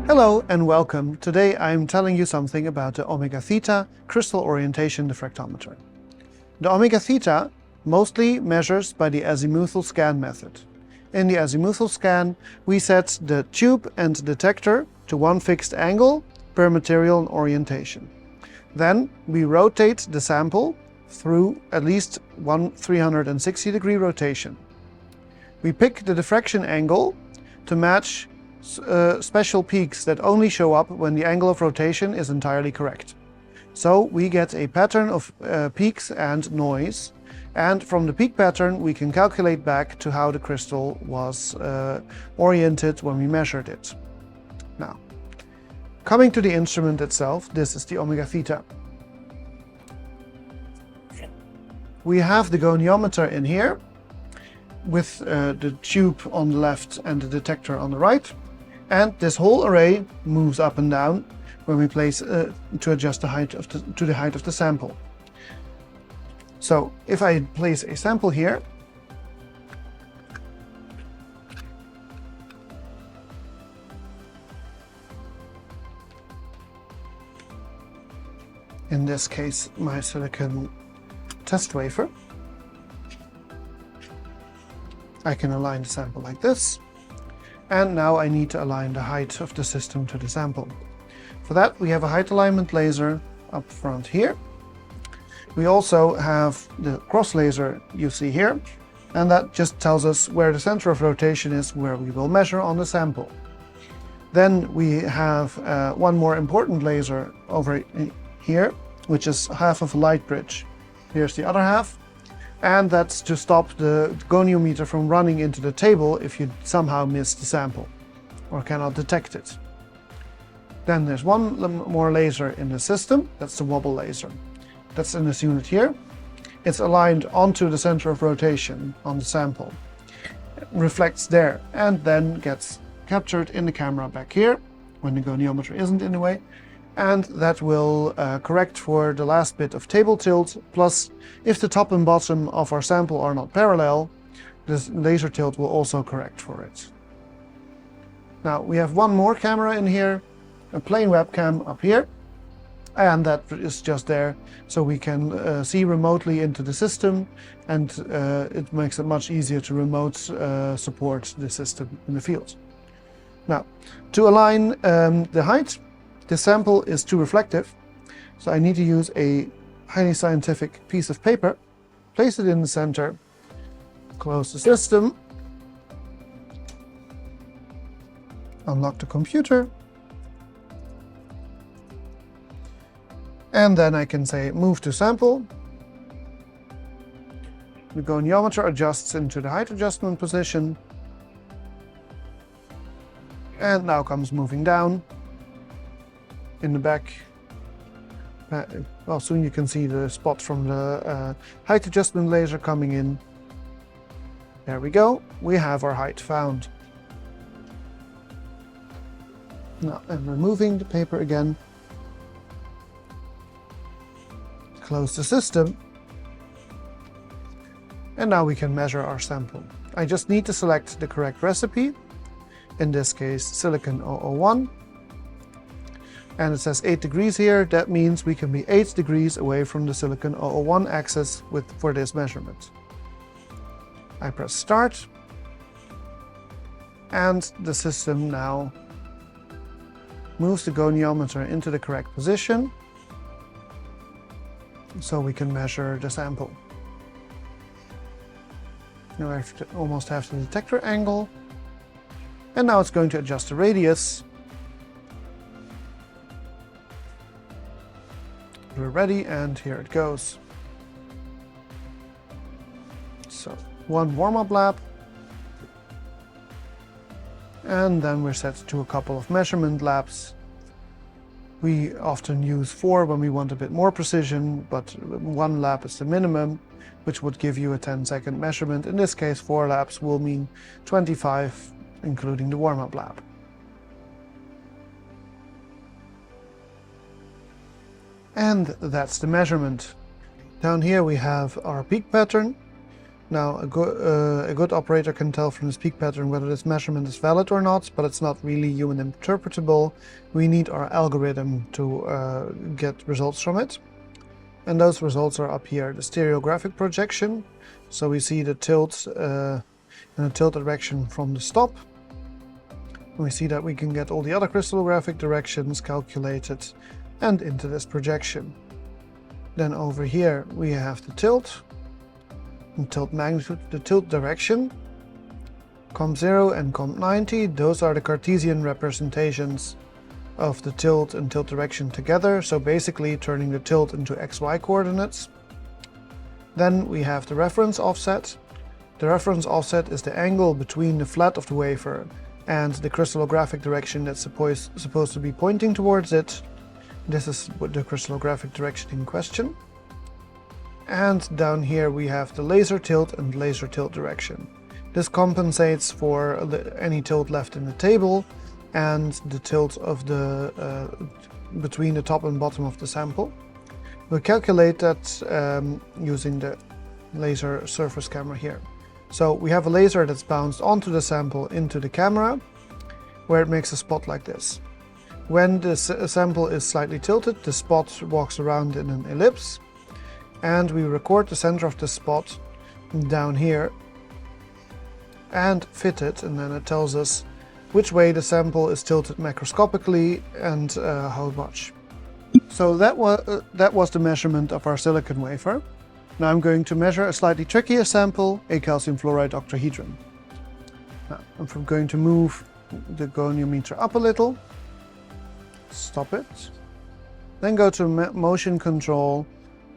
Hello and welcome. Today I'm telling you something about the omega theta crystal orientation diffractometer. The omega theta mostly measures by the azimuthal scan method. In the azimuthal scan, we set the tube and detector to one fixed angle per material and orientation. Then we rotate the sample through at least one 360-degree rotation. We pick the diffraction angle to match special peaks that only show up when the angle of rotation is entirely correct. So we get a pattern of peaks and noise, and from the peak pattern we can calculate back to how the crystal was oriented when we measured it. Now, coming to the instrument itself, this is the omega theta. We have the goniometer in here with the tube on the left and the detector on the right. And this whole array moves up and down when we place to adjust the height of to the height of the sample. So if I place a sample here, in this case my silicon test wafer, I can align the sample like this. And now I need to align the height of the system to the sample. For that we have a height alignment laser up front here. We also have the cross laser you see here, and that just tells us where the center of rotation is, where we will measure on the sample. Then we have one more important laser over here, which is half of a light bridge. Here's the other half. And that's to stop the goniometer from running into the table if you somehow miss the sample or cannot detect it. Then there's one more laser in the system, that's the wobble laser. That's in this unit here. It's aligned onto the center of rotation on the sample. It reflects there and then gets captured in the camera back here when the goniometer isn't in the way. And that will correct for the last bit of table tilt, plus if the top and bottom of our sample are not parallel, this laser tilt will also correct for it. Now we have one more camera in here, a plain webcam up here, and that is just there so we can see remotely into the system, and it makes it much easier to remote support the system in the field. Now, to align the height, the sample is too reflective, so I need to use a highly scientific piece of paper, place it in the center, close the system, unlock the computer, and then I can say move to sample. The goniometer adjusts into the height adjustment position, and now comes moving down. In the back, well, soon you can see the spot from the height adjustment laser coming in. There we go, we have our height found. Now I'm removing the paper again. Close the system. And now we can measure our sample. I just need to select the correct recipe, in this case silicon 001. And it says 8 degrees here. That means we can be 8 degrees away from the silicon 001 axis for this measurement. I press start, and the system now moves the goniometer into the correct position so we can measure the sample. Now I almost have the detector angle, and now it's going to adjust the radius. We're ready, and here it goes. So one warm-up lap, and then we're set to a couple of measurement laps. We often use 4 when we want a bit more precision, but 1 lap is the minimum, which would give you a 10-second measurement. In this case, 4 laps will mean 25, including the warm-up lap. And that's the measurement. Down here we have our peak pattern. Now, a good operator can tell from this peak pattern whether this measurement is valid or not, but it's not really human interpretable. We need our algorithm to get results from it. And those results are up here, the stereographic projection. So we see the tilt in a tilt direction from the stop. We see that we can get all the other crystallographic directions calculated and into this projection. Then over here we have the tilt, and tilt magnitude, the tilt direction, COM0 and COM90. Those are the Cartesian representations of the tilt and tilt direction together, so basically turning the tilt into XY coordinates. Then we have the reference offset. The reference offset is the angle between the flat of the wafer and the crystallographic direction that's supposed to be pointing towards it. This is the crystallographic direction in question. And down here we have the laser tilt and laser tilt direction. This compensates for any tilt left in the table and the tilt of the between the top and bottom of the sample. We'll calculate that using the laser surface camera here. So we have a laser that's bounced onto the sample into the camera, where it makes a spot like this. When the sample is slightly tilted, the spot walks around in an ellipse, and we record the center of the spot down here and fit it, and then it tells us which way the sample is tilted macroscopically and how much. So that was the measurement of our silicon wafer. Now I'm going to measure a slightly trickier sample, a calcium fluoride octahedron. Now I'm going to move the goniometer up a little, stop it, then go to motion control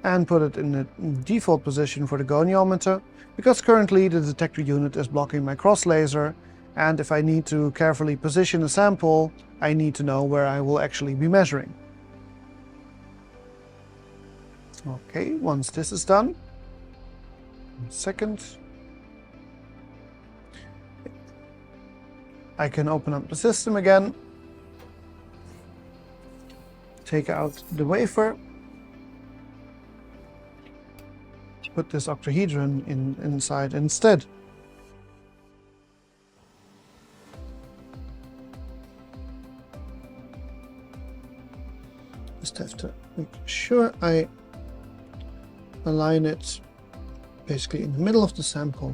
and put it in the default position for the goniometer, because currently the detector unit is blocking my cross laser, and if I need to carefully position a sample, I need to know where I will actually be measuring. Okay, once this is done, 1 second, I can open up the system again, take out the wafer, put this octahedron inside instead. Just have to make sure I align it basically in the middle of the sample.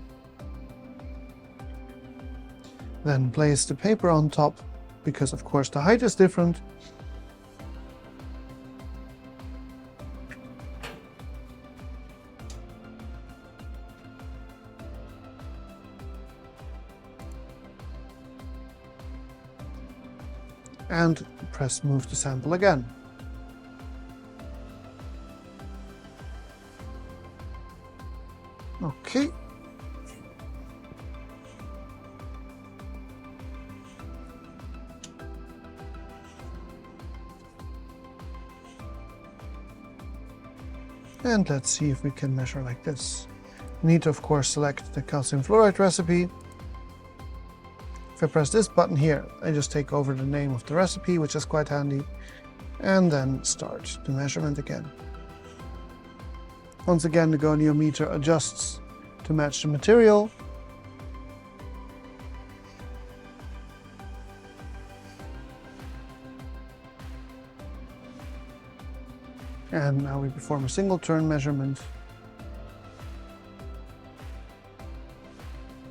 Then place the paper on top, because of course the height is different. And press move the sample again. Okay. And let's see if we can measure like this. We need to, of course, select the calcium fluoride recipe. If I press this button here, I just take over the name of the recipe, which is quite handy, and then start the measurement again. Once again, the goniometer adjusts to match the material. And now we perform a single turn measurement.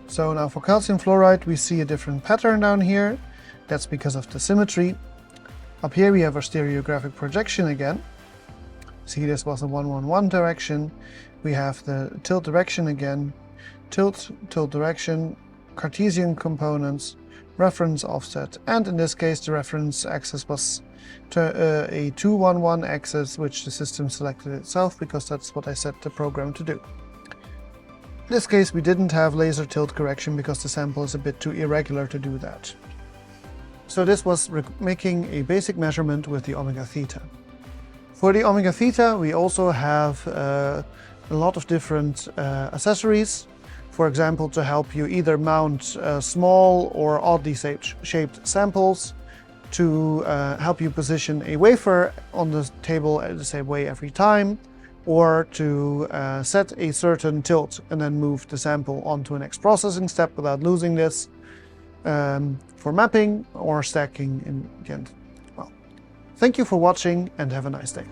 So now for calcium fluoride, we see a different pattern down here. That's because of the symmetry. Up here we have our stereographic projection again. See, this was a 1-1-1 direction. We have the tilt direction again, tilt direction, Cartesian components, reference offset, and in this case the reference axis was a 2-1-1 axis, which the system selected itself because that's what I set the program to do. In this case we didn't have laser tilt correction because the sample is a bit too irregular to do that. So this was making a basic measurement with the omega theta. For the omega theta we also have a lot of different accessories, for example to help you either mount small or oddly shaped samples, to help you position a wafer on the table the same way every time, or to set a certain tilt and then move the sample onto a next processing step without losing this, for mapping or stacking in the end. Well, thank you for watching and have a nice day.